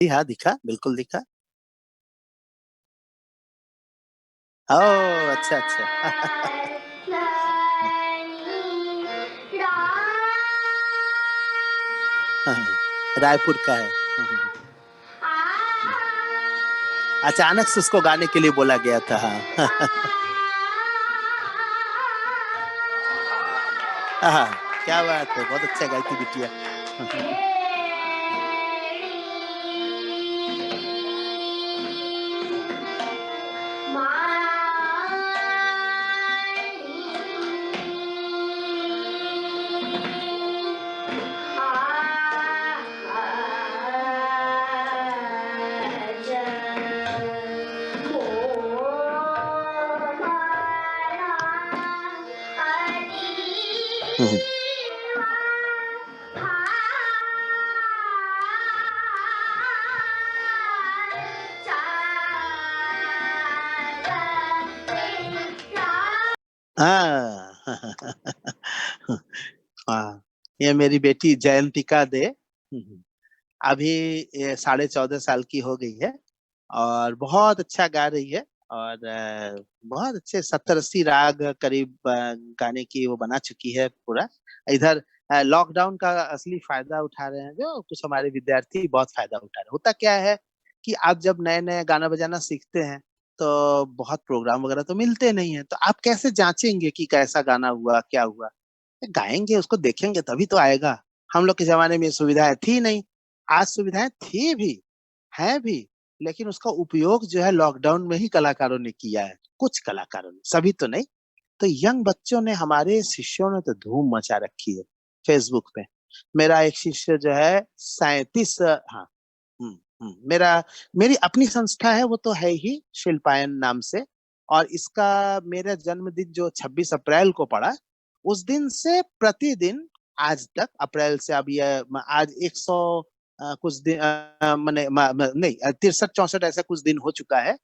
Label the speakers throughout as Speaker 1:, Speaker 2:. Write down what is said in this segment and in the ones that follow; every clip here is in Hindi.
Speaker 1: जी हाँ, दिखा, बिल्कुल दिखा। ओह! अच्छा, अच्छा। हाँ, हाँ, रायपुर का है। हुँ, हुँ, हुँ। हुँ। अचानक से उसको गाने के लिए बोला गया था, हाँ। हाँ, क्या बात है! बहुत अच्छा गाई थी बिटिया। हुँ, हुँ। हाँ। हाँ, ये मेरी बेटी जयंतिका दे। हुँ, हुँ। अभी ये 14.5 साल की हो गई है और बहुत अच्छा गा रही है और बहुत अच्छे 70-80 राग करीब गाने की वो बना चुकी है पूरा। इधर लॉकडाउन का असली फ़ायदा उठा रहे हैं जो कुछ हमारे विद्यार्थी बहुत फ़ायदा उठा रहे हैं। होता क्या है कि आप जब नए-नए गाना बजाना सीखते हैं, तो बहुत प्रोग्राम वगैरह तो मिलते नहीं हैं, तो आप कैसे जाँचेंगे कि कैसा गाना हुआ, क्या हुआ? गाएँगे, उसको देखेंगे तभी तो आएगा। हम लोग के ज़माने में ये सुविधाएँ थी नहीं। आज सुविधाएँ थी भी, हैं भी, लेकिन उसका उपयोग जो है लॉकडाउन में ही कलाकारों ने किया है, कुछ कलाकारों ने, सभी तो नहीं। तो यंग बच्चों ने हमारे शिष्यों ने तो धूम मचा रखी है, फ़ेसबुक पे। मेरा एक शिष्य जो है 37 हाँ, हुँ, हुँ। मेरी अपनी संस्था है वो तो है ही शिल्पायन नाम से और इसका मेरा जन्मदिन जो 26 अप्रैल को पड़ा, उस दिन से प्रतिदिन आज तक अप्रैल से अब ये म आज 100 कुछ दिन मने म म नहीं 63-64 ऐसा कुछ दिन हो चुका है।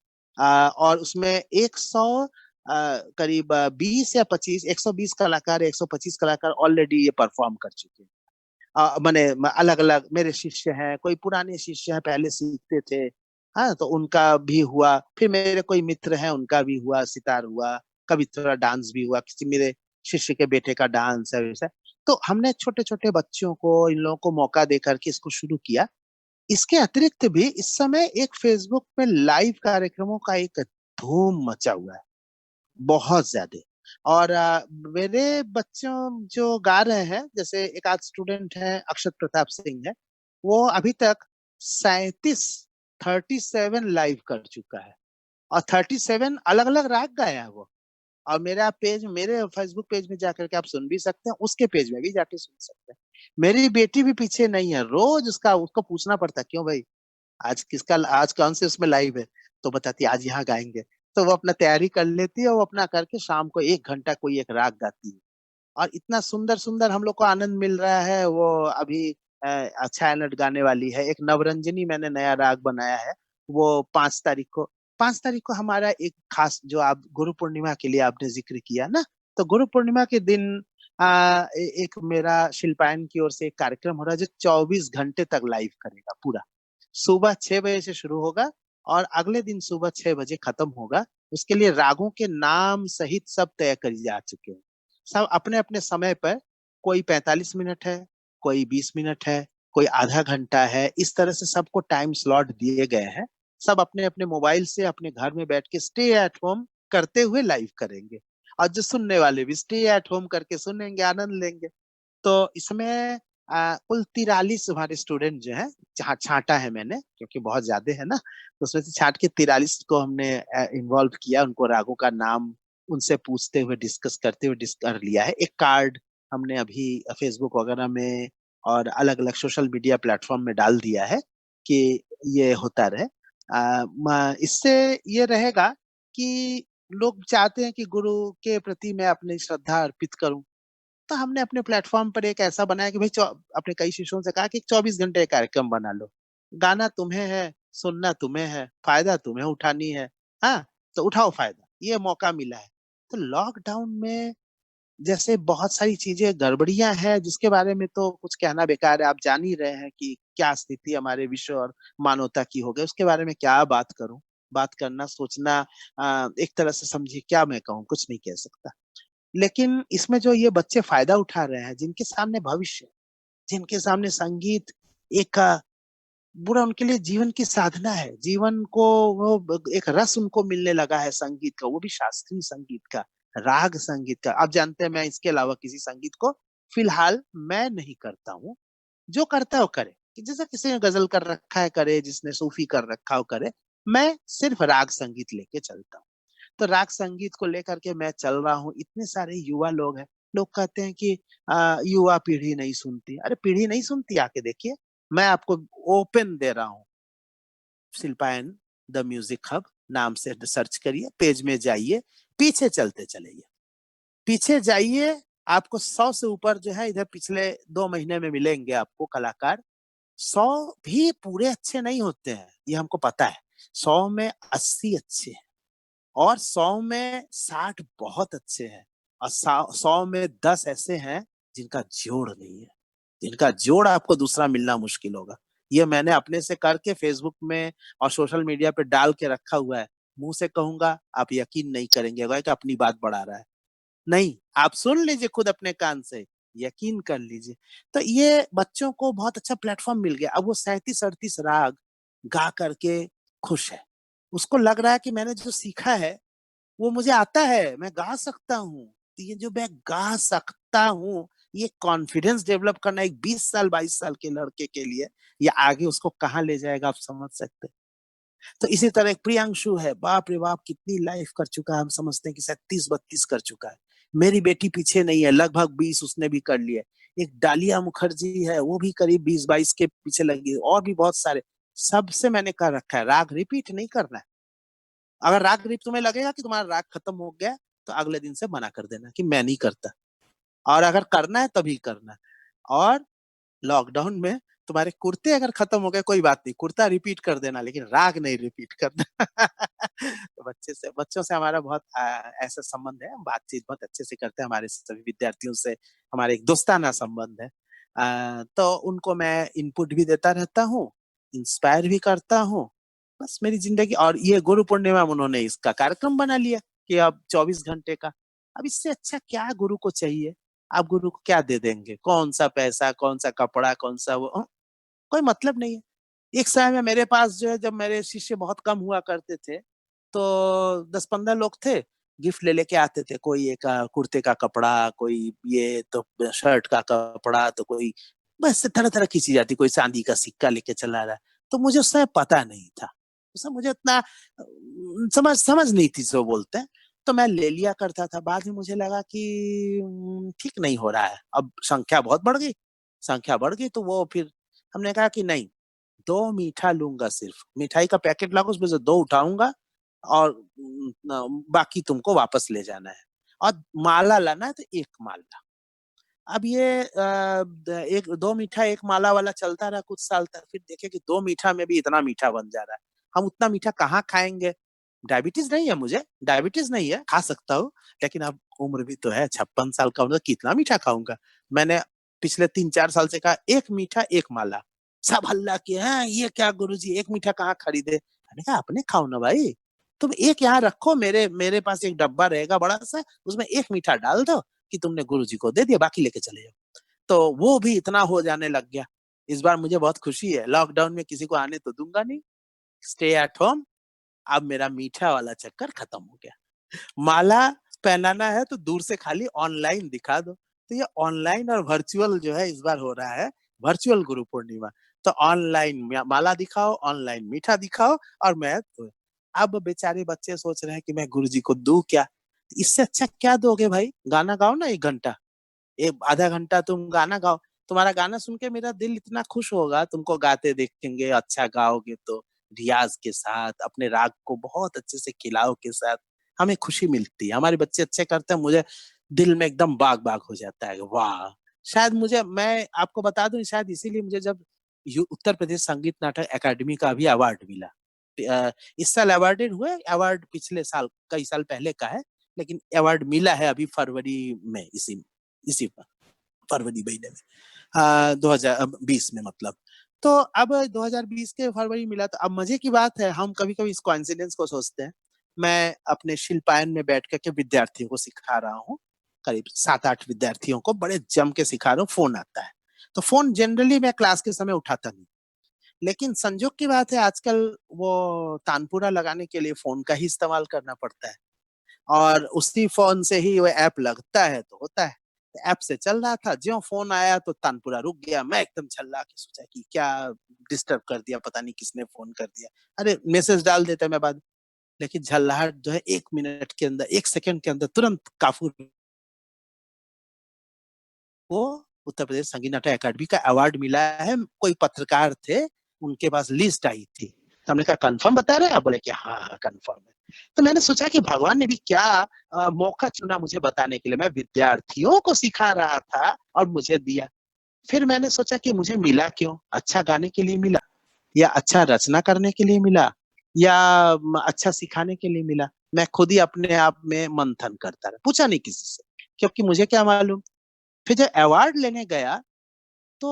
Speaker 1: और उसमें 100 करीब 20 या 25 120 कलाकार, 125 कलाकार ऑलरेडी ये परफ़ॉर्म कर चुके हैं। मने म अलग-अलग मेरे शिष्य हैं, कोई पुराने शिष्य हैं, पहले सीखते थे, हाँ? तो उनका भी हुआ, फिर मेरे कोई मित्र हैं, उनका भी हुआ, सितार हुआ, कभी थोड़ा डांस भी हुआ, किसी मेरे शिष्य के बेटे का डांस है, वैसा। तो हमने छोटे-छोटे बच्चों को, इन लोगों को मौका देकर के इसको शुरू किया। इसके अतिरिक्त भी इस समय एक फ़ेसबुक पे लाइव कार्यक्रमों का एक धूम मचा हुआ है। बहुत ज़्यादा और मेरे बच्चों जो गा रहे हैं, जैसे एक आध स्टूडेंट हैं, अक्षत प्रताप सिंह है, वो अभी तक 37 37 लाइव कर चुका है और 37 अलग-अलग राग गाया है वो और मेरे फ़ेसबुक पेज में जाकर के आप सुन भी सकते हैं, उसके पेज में भी जाके सुन सकते हैं। मेरी बेटी भी पीछे नहीं है, रोज़ उसको पूछना पड़ता है, "क्यों भई? आज कौन से उसमें लाइव है?" तो बताती है, "आज यहाँ गाएँगे।" तो वो अपना तैयारी कर लेती है, वो अपना करके शाम को 1 घंटा कोई एक राग गाती है और इतना सुंदर-सुंदर हम लोग को आनंद मिल रहा है, वो अभी छाया-नट गाने वाली है, एक नवरंजनी मैंने नया राग बनाया है, वो 5 तारीख को हमारा एक खास जो आप गुरु पूर्णिमा के लिए आपने ज़िक्र किया ना, तो गुरु पूर्णिमा के दिन एक मेरा शिल्पायन की ओर से एक कार्यक्रम हो रहा है जो 24 घंटे तक लाइव करेगा पूरा। सुबह 6 बजे से शुरू होगा और अगले दिन सुबह 6 बजे खत्म होगा। उसके लिए रागों के नाम सहित सब तय करी जा चुके हैं। सब अपने-अपने समय पर कोई 45 मिनट है, कोई 20 मिनट है, कोई आधा घंटा है, इस तरह से सबको टाइम स्लॉट दिए गए हैं। सब अपने-अपने मोबाइल से अपने घर में बैठ के स्टे एट होम करते हुए लाइव करेंगे और जो सुनने वाले भी स्टे एट होम करके सुनेंगे, आनंद लेंगे। तो इसमें कुल 43 हमारे स्टूडेंट जो हैं, जहाँ छाँटा है मैंने क्योंकि बहुत ज़्यादा है ना, तो उसमें से छाँट के 43 को हमने इन्वॉल्व किया, उनको रागों का नाम उनसे पूछते हुए, डिस्कस करते हुए कर लिया है। एक कार्ड हमने अभी फ़ेसबुक वगैरह में और अलग-अलग सोशल मीडिया प्लेटफ़ॉर्म में डाल दिया है कि ये होता रहे। म इससे ये रहेगा कि लोग चाहते हैं कि गुरु के प्रति मैं अपनी श्रद्धा अर्पित करूँ। तो हमने अपने प्लेटफ़ॉर्म पर एक ऐसा बनाया कि भई अपने कई शिष्यों से कहा कि 24 घंटे का कार्यक्रम बना लो। गाना तुम्हें है, सुनना तुम्हें है, फ़ायदा तुम्हें उठानी है, हाँ? तो उठाओ फ़ायदा, ये मौका मिला है। तो लॉकडाउन में जैसे बहुत सारी चीजें गड़बड़ियां हैं जिसके बारे में तो कुछ कहना बेकार है। आप जान ही रहे हैं कि क्या स्थिति हमारे विश्व और मानवता की हो गई, उसके बारे में क्या बात करूं। बात करना सोचना एक तरह से समझिए, क्या मैं कहूँ, कुछ नहीं कह सकता। लेकिन इसमें जो ये बच्चे फायदा उठा रहे हैं, जिनके सामने भविष्य, जिनके सामने संगीत एक पूरा उनके लिए जीवन की साधना है, जीवन को वो एक रस उनको मिलने लगा है संगीत का, वो भी शास्त्रीय संगीत का, राग संगीत का। आप जानते हैं मैं इसके अलावा किसी संगीत को फिलहाल मैं नहीं करता हूँ। जो करता है वो करे, कि जैसे किसी ने गजल कर रखा है करे, जिसने सूफी कर रखा हो करे। मैं सिर्फ राग संगीत लेके चलता हूँ। तो राग संगीत को लेकर के मैं चल रहा हूँ। इतने सारे युवा लोग हैं, लोग कहते हैं कि युवा पीढ़ी नहीं सुनती। अरे पीढ़ी नहीं सुनती, आके देखिए। मैं आपको ओपन दे रहा हूँ, शिल्पायन द म्यूजिक हब नाम से सर्च करिए, पेज में जाइए, पीछे चलते चलेंगे, पीछे जाइए। आपको 100 से ऊपर जो है इधर पिछले 2 महीने में मिलेंगे आपको कलाकार। 100 भी पूरे अच्छे नहीं होते हैं, ये हमको पता है। 100 में 80 अच्छे हैं, और 100 में 60 बहुत अच्छे हैं, और 100 में 10 ऐसे हैं जिनका जोड़ नहीं है, जिनका जोड़ आपको दूसरा मिलना मुश्किल होगा। ये मैंने अपने से करके फेसबुक में और सोशल मीडिया पे डाल के रखा हुआ है। मुंह से कहूंगा आप यकीन नहीं करेंगे, अगर कि अपनी बात बढ़ा रहा है। नहीं, आप सुन लीजिए खुद अपने कान से, यकीन कर लीजिए। तो ये बच्चों को बहुत अच्छा प्लेटफॉर्म मिल गया। अब वो 37-38 राग गा करके खुश है। उसको लग रहा है कि मैंने जो सीखा है वो मुझे आता है, मैं गा सकता हूँ। तो ये जो मैं गा सकता हूँ, ये कॉन्फिडेंस डेवलप करना एक 20 साल 22 साल के लड़के के लिए, ये आगे उसको कहाँ ले जाएगा, आप समझ सकते हैं। तो इसी तरह एक प्रियांशु है, बाप रे बाप कितनी लाइफ कर चुका है। हम समझते हैं कि शायद 30-32 कर चुका है। मेरी बेटी पीछे नहीं है, लगभग 20 उसने भी कर लिया। एक डालिया मुखर्जी है, वो भी करीब 20-22 के पीछे लगी है, और भी बहुत सारे। सबसे मैंने कर रखा है, राग रिपीट नहीं करना है। अगर राग रिप तुम्हें लगेगा कि तुम्हारा राग खत्म हो गया, तो अगले दिन से मना कर देना कि मैं नहीं करता। और अगर करना है तभी करना है। और लॉकडाउन में तुम्हारे कुर्ते अगर खत्म हो गए, कोई बात नहीं, कुर्ता रिपीट कर देना, लेकिन राग नहीं रिपीट करना। तो बच्चों से हमारा बहुत ऐसा संबंध है, हम बातचीत बहुत अच्छे से करते हैं हमारे सभी विद्यार्थियों से। हमारे एक दोस्ताना संबंध है। तो उनको मैं इनपुट भी देता रहता हूँ, इंस्पायर भी करता हूँ। बस मेरी जिंदगी। और ये गुरु पूर्णिमा में उन्होंने इसका कार्यक्रम बना लिया कि अब 24 घंटे का। अब इससे अच्छा क्या गुरु को चाहिए। आप गुरु को क्या दे देंगे, कौन सा पैसा, कौन सा कपड़ा, कौन सा वो, कोई मतलब नहीं है। एक समय में मेरे पास जो है, जब मेरे शिष्य बहुत कम हुआ करते थे, तो 10-15 लोग थे, गिफ्ट ले लेके आते थे। कोई एक कुर्ते का कपड़ा, कोई ये तो शर्ट का कपड़ा, तो कोई बस तरह तरह की चीज आती, कोई चांदी का सिक्का लेके चला रहा है। तो मुझे उस समय पता नहीं था, उस समय मुझे उतना समझ समझ नहीं थी जो बोलते हैं। तो मैं ले लिया करता था। बाद में मुझे लगा कि ठीक नहीं हो रहा है। अब संख्या बहुत बढ़ गई, संख्या बढ़ गई, तो वो फिर हमने कहा कि नहीं, 2 मीठा लूंगा, सिर्फ मिठाई का पैकेट लाऊंगा, उसमें से 2 उठाऊंगा, और बाकी तुमको वापस ले जाना है। और माला लाना है तो एक माला। अब ये 1-2 मीठा एक माला वाला चलता रहा कुछ साल तक, फिर देखे कि 2 मीठा में भी इतना मीठा बन जा रहा है। हम उतना मीठा कहाँ खाएंगे। डायबिटीज नहीं है मुझे, डायबिटीज नहीं है, खा सकता हूँ। लेकिन अब उम्र भी तो है, 56 साल का हूं, कितना मीठा खाऊंगा। मैंने पिछले 3-4 साल से कहा, एक मीठा एक माला। सब हल्ला किए हैं, ये क्या गुरुजी, एक मीठा कहाँ खरीदे। मैंने कहा अपने खाओ ना भाई, तुम एक यहाँ रखो, मेरे मेरे पास एक डब्बा रहेगा बड़ा सा, उसमें एक मीठा डाल दो कि तुमने गुरुजी को दे दिया, बाकी लेके चले जाओ। तो वो भी इतना हो जाने लग गया। इस बार मुझे बहुत खुशी है, लॉकडाउन में किसी को आने तो दूंगा नहीं, स्टे एट होम। अब मेरा मीठा वाला चक्कर खत्म हो गया। माला पहनाना है तो दूर से खाली ऑनलाइन दिखा दो। तो ये ऑनलाइन और वर्चुअल जो है इस बार हो रहा है, वर्चुअल गुरु पूर्णिमा। तो ऑनलाइन माला दिखाओ, ऑनलाइन मीठा दिखाओ, और मैं तो अब बेचारे बच्चे सोच रहे हैं कि मैं गुरु जी को दूं क्या। इससे अच्छा क्या दोगे भाई, गाना गाओ ना 1 घंटा, एक आधा घंटा तुम गाना गाओ। तुम्हारा गाना सुन के मेरा दिल इतना खुश होगा, तुमको गाते देखेंगे, अच्छा गाओगे तो रियाज के साथ अपने राग को बहुत अच्छे से खिलाओ के साथ, हमें खुशी मिलती है। हमारे बच्चे अच्छे करते हैं, मुझे दिल में एकदम बाग बाग हो जाता है, वाह। शायद मुझे, मैं आपको बता दूं, शायद इसीलिए मुझे जब उत्तर प्रदेश संगीत नाटक अकादमी का भी अवार्ड मिला। इस साल अवार्डेड हुए, अवार्ड पिछले साल कई साल पहले का है, लेकिन अवार्ड मिला है अभी फरवरी में, इसी इसी फरवरी महीने में, 2020 में मतलब। तो अब 2020 के फरवरी मिला, तो अब मजे की बात है, हम कभी कभी इस कोइंसिडेंस को सोचते हैं। मैं अपने शिल्पायन में बैठ करके विद्यार्थियों को सिखा रहा हूँ, करीब 7-8 विद्यार्थियों को बड़े जम के सिखा रहा हूँ। फोन आता है, तो फोन जनरली मैं क्लास के समय उठाता नहीं, लेकिन संजोग की बात है आजकल वो तानपुरा लगाने के लिए फोन का ही इस्तेमाल करना पड़ता है, और उसी फोन से ही वो ऐप लगता है तो होता है। ऐप से चल रहा था, ज्यों फोन आया तो तानपुरा रुक गया। मैं एकदम झल्ला के सोचा कि क्या डिस्टर्ब कर दिया, पता नहीं किसने फोन कर दिया, अरे मैसेज डाल देता मैं बाद। लेकिन झल्लाहट जो है 1 मिनट के अंदर, 1 सेकंड के अंदर तुरंत काफूर को उत्तर प्रदेश संगीत नाटक अकादमी का अवार्ड मिला है। कोई पत्रकार थे, उनके पास लिस्ट आई थी, तो हमने कहा कंफर्म बता रहे हैं आप? बोले कि हाँ हाँ कंफर्म है। तो मैंने सोचा कि भगवान ने भी क्या मौका चुना मुझे बताने के लिए। मैं विद्यार्थियों को सिखा रहा था और मुझे दिया। फिर मैंने सोचा कि मुझे मिला क्यों? अच्छा गाने के लिए मिला, या अच्छा रचना करने के लिए मिला, या अच्छा सिखाने के लिए मिला? मैं खुद ही अपने आप में मंथन करता रहा, पूछा नहीं किसी से, क्योंकि मुझे क्या मालूम। फिर जब अवार्ड लेने गया तो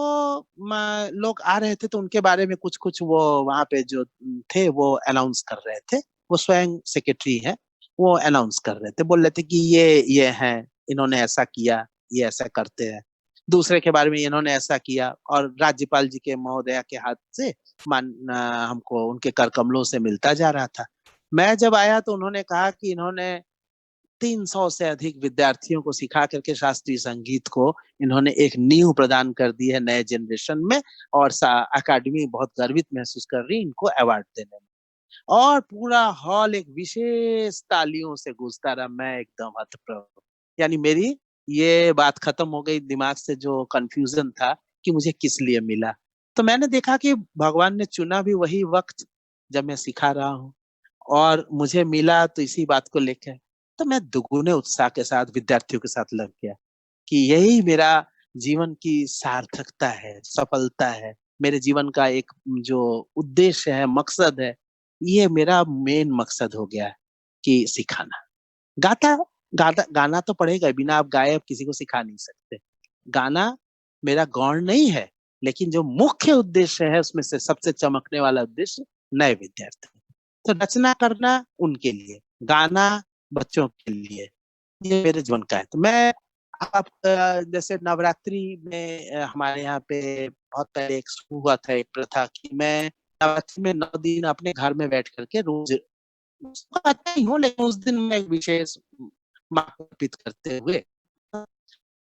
Speaker 1: लोग आ रहे थे, तो उनके बारे में कुछ कुछ वो वहां पे जो थे वो अनाउंस कर रहे थे। वो स्वयं सेक्रेटरी है, वो अनाउंस कर रहे थे, बोल रहे थे कि ये हैं, इन्होंने ऐसा किया, ये ऐसा करते हैं। दूसरे के बारे में इन्होंने ऐसा किया, और राज्यपाल जी के महोदया के हाथ से हमको उनके कर कमलों से मिलता जा रहा था। मैं जब आया तो उन्होंने कहा कि इन्होंने 300 से अधिक विद्यार्थियों को सिखा करके शास्त्रीय संगीत को इन्होंने एक नींव प्रदान कर दी है नए जनरेशन में, और अकादमी बहुत गर्वित महसूस कर रही है इनको अवार्ड देने में। और पूरा हॉल एक विशेष तालियों से गूंजता रहा। मैं एकदम हतप्रभ, यानी मेरी ये बात खत्म हो गई दिमाग से, जो कंफ्यूजन था कि मुझे किस लिए मिला। तो मैंने देखा कि भगवान ने चुना भी वही वक्त जब मैं सिखा रहा हूँ, और मुझे मिला तो इसी बात को लेकर। तो मैं दुगुने उत्साह के साथ विद्यार्थियों के साथ लग गया कि यही मेरा जीवन की सार्थकता है, सफलता है। मेरे जीवन का एक जो उद्देश्य है, मकसद है, ये मेरा मेन मकसद हो गया है कि सिखाना। गाता गाता गाना तो पड़ेगा, बिना आप गाए आप किसी को सिखा नहीं सकते। गाना मेरा गौण नहीं है, लेकिन जो मुख्य उद्देश्य है उसमें से सबसे चमकने वाला उद्देश्य नए विद्यार्थी। तो रचना करना उनके लिए, गाना बच्चों के लिए, ये मेरे जीवन का है। तो मैं आप जैसे नवरात्रि में हमारे यहाँ पे बहुत पहले एक हुआ था, एक प्रथा कि मैं नवरात्रि में 9 दिन अपने घर में बैठ करके रोज आता ही हूँ, लेकिन उस दिन मैं एक विशेष माँ को अर्पित करते हुए।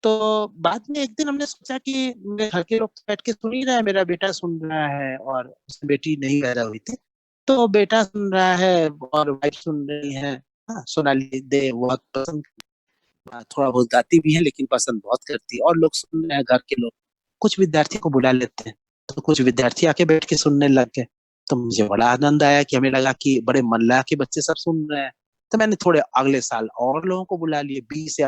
Speaker 1: तो बाद में एक दिन हमने सोचा कि मेरे घर के लोग तो बैठ के सुन ही रहे हैं, मेरा बेटा सुन रहा है, और उसकी बेटी नहीं पैदा हुई थी। तो बेटा सुन रहा है और वाइफ सुन रही है। हाँ, सोनाली दे बहुत पसंद, थोड़ा बहुत गाती भी है लेकिन पसंद बहुत करती है, और लोग सुन रहे हैं घर के लोग। कुछ विद्यार्थी को बुला लेते हैं, तो कुछ विद्यार्थी आके बैठ के सुनने लग गए। तो मुझे बड़ा आनंद आया कि हमें लगा कि बड़े मन लगा के बच्चे सब सुन रहे हैं। तो मैंने थोड़े अगले साल और लोगों को बुला लिए, 20 या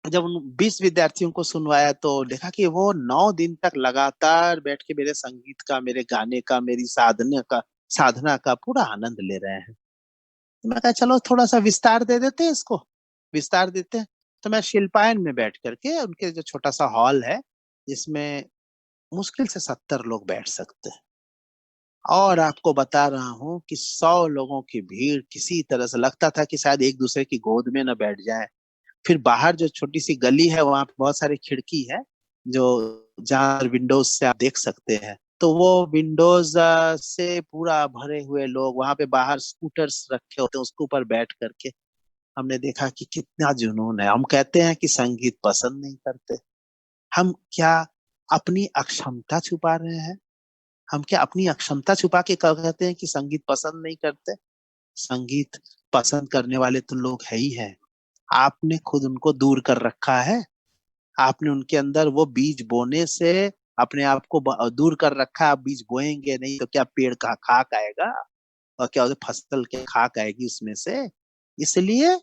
Speaker 1: जब उन 20 विद्यार्थियों को सुनवाया तो देखा कि वो 9 दिन तक लगातार बैठ के मेरे संगीत का, मेरे गाने का, मेरी साधना का पूरा आनंद ले रहे हैं। तो मैं कहा चलो थोड़ा सा विस्तार दे देते हैं इसको, विस्तार देते हैं। तो मैं शिल्पायन में बैठ करके, उनके जो छोटा सा हॉल है जिसमें मुश्किल से 70 लोग बैठ सकते हैं, और आपको बता रहा हूँ कि 100 लोगों की भीड़ किसी तरह से लगता था कि शायद एक दूसरे की गोद में न बैठ जाए। फिर बाहर जो छोटी सी गली है वहां पे बहुत सारी खिड़की है, जो जहाँ विंडोज से आप देख सकते हैं। तो वो विंडोज से पूरा भरे हुए लोग, वहां पे बाहर स्कूटर्स रखे होते हैं, उसके ऊपर बैठ करके हमने देखा कि कितना जुनून है। हम कहते हैं कि संगीत पसंद नहीं करते, हम क्या अपनी अक्षमता छुपा रहे हैं? हम क्या अपनी अक्षमता छुपा के कहते हैं कि संगीत पसंद नहीं करते? संगीत पसंद करने वाले तो लोग है ही है। आपने खुद उनको दूर कर रखा है। आपने उनके अंदर वो बीज बोने से अपने आप को दूर कर रखा है। आप बीज बोएंगे नहीं तो क्या पेड़ का खाक आएगा, और क्या उसे फसल के खाक आएगी उसमें से? इसलिए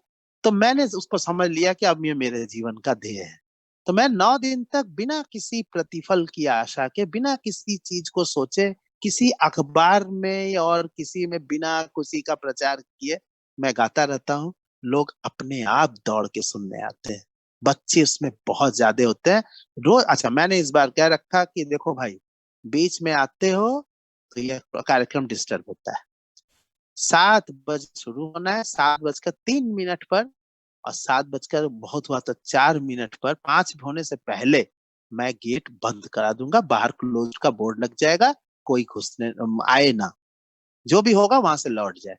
Speaker 1: तो मैंने उसको समझ लिया कि अब ये मेरे जीवन का ध्येय है। तो मैं 9 दिन तक बिना किसी प्रतिफल की आशा के, बिना किसी चीज को सोचे, किसी अखबार में और किसी में बिना किसी का प्रचार किए मैं गाता रहता हूँ। लोग अपने आप दौड़ के सुनने आते हैं। बच्चे उसमें बहुत ज्यादा होते हैं। रोज अच्छा, मैंने इस बार क्या रखा कि देखो भाई, बीच में आते हो तो ये कार्यक्रम डिस्टर्ब होता है। 7 बजे शुरू होना है, 7:03 पर, और 7 बजकर बहुत हुआ तो 4 मिनट पर, 5 होने से पहले मैं गेट बंद करा दूंगा, बाहर क्लोज का बोर्ड लग जाएगा, कोई घुसने आए ना, जो भी होगा वहां से लौट जाए।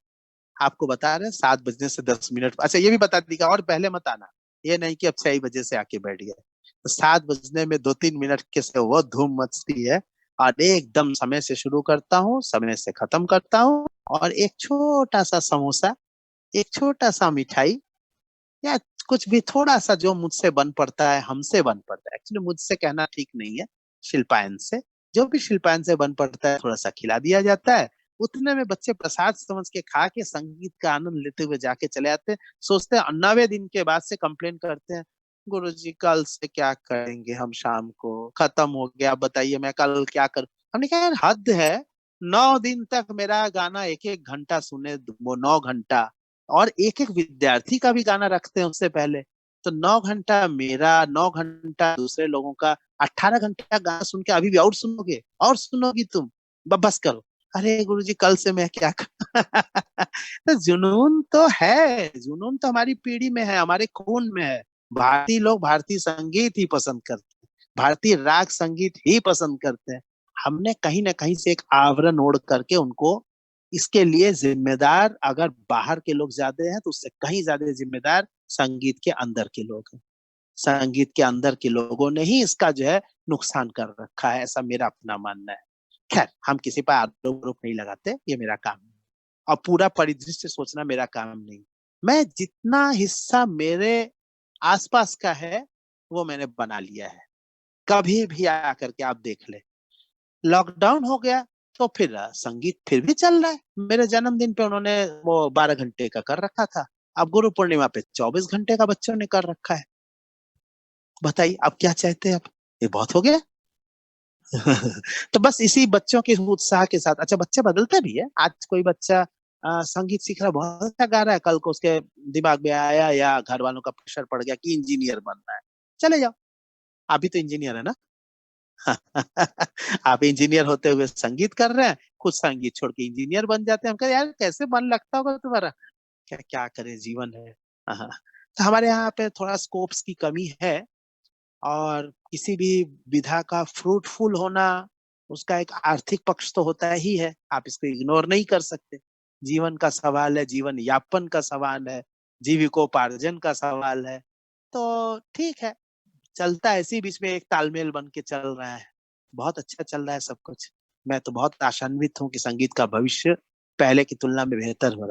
Speaker 1: आपको बता रहे हैं 7 बजने से 10 मिनट, अच्छा ये भी बता दीजिएगा, और पहले मत आना, ये नहीं कि अब 6 बजे से आके बैठ गए। तो 7 बजने में 2-3 मिनट के से वो धूम मचती है, और एकदम समय से शुरू करता हूँ, समय से खत्म करता हूँ। और एक छोटा सा समोसा, एक छोटा सा मिठाई, या कुछ भी थोड़ा सा जो मुझसे बन पड़ता है, हमसे बन पड़ता है, एक्चुअली मुझसे कहना ठीक नहीं है, शिल्पायन से, जो भी शिल्पायन से बन पड़ता है थोड़ा सा खिला दिया जाता है। उतने में बच्चे प्रसाद समझ के खा के संगीत का आनंद लेते हुए जाके चले आते हैं। सोचते हैं 9वें दिन के बाद से कंप्लेन करते हैं, गुरुजी कल से क्या करेंगे, हम शाम को खत्म हो गया, बताइए मैं कल क्या करूं। हमने कहा यार हद है, 9 दिन तक मेरा गाना एक एक घंटा सुने, वो 9 घंटा, और एक एक विद्यार्थी का भी गाना रखते हैं उससे पहले, तो 9 घंटा मेरा, 9 घंटा दूसरे लोगों का, 18 घंटा गाना सुन के अभी भी और सुनोगे, और सुनोगी तुम, बस करो। अरे गुरुजी कल से मैं क्या तो जुनून तो है, जुनून तो हमारी पीढ़ी में है, हमारे खून में है। भारतीय लोग भारतीय संगीत ही पसंद करते हैं, भारतीय राग संगीत ही पसंद करते हैं। हमने कहीं ना कहीं से एक आवरण ओढ़ करके उनको, इसके लिए जिम्मेदार अगर बाहर के लोग ज्यादा हैं तो उससे कहीं ज्यादा जिम्मेदार संगीत के अंदर के लोग हैं। संगीत के अंदर के लोगों ने ही इसका जो है नुकसान कर रखा है, ऐसा मेरा अपना मानना है। खैर, हम किसी पर आरोप आरोप नहीं लगाते, ये मेरा काम है, और पूरा परिदृश्य सोचना मेरा काम नहीं। मैं जितना हिस्सा मेरे आसपास का है वो मैंने बना लिया है। कभी भी आकर के आप देख ले, लॉकडाउन हो गया तो फिर संगीत फिर भी चल रहा है। मेरे जन्मदिन पे उन्होंने वो 12 घंटे का कर रखा था, अब गुरु पूर्णिमा पे 24 घंटे का बच्चों ने कर रखा है। बताइए अब क्या चाहते हैं, अब ये बहुत हो गया। तो बस इसी बच्चों के उत्साह के साथ, अच्छा बच्चे बदलते भी है, आज कोई बच्चा संगीत सीख रहा है, बहुत अच्छा गा रहा है, कल को उसके दिमाग में आया या घर वालों का प्रेशर पड़ गया कि इंजीनियर बनना है, चले जाओ, आप भी तो इंजीनियर है ना। आप इंजीनियर होते हुए संगीत कर रहे हैं, खुद संगीत छोड़ के इंजीनियर बन जाते हैं। हम कहे यार कैसे मन लगता होगा तुम्हारा, क्या क्या करे, जीवन है। हाँ, तो हमारे यहाँ पे थोड़ा स्कोप्स की कमी है, और किसी भी विधा का फ्रूटफुल होना, उसका एक आर्थिक पक्ष तो होता ही है, आप इसको इग्नोर नहीं कर सकते। जीवन का सवाल है, जीवन यापन का सवाल है, जीविकोपार्जन का सवाल है। तो ठीक है, चलता है, इसी बीच में एक तालमेल बन के चल रहा है, बहुत अच्छा चल रहा है सब कुछ। मैं तो बहुत आशान्वित हूँ कि संगीत का भविष्य पहले की तुलना में बेहतर हो रहा है।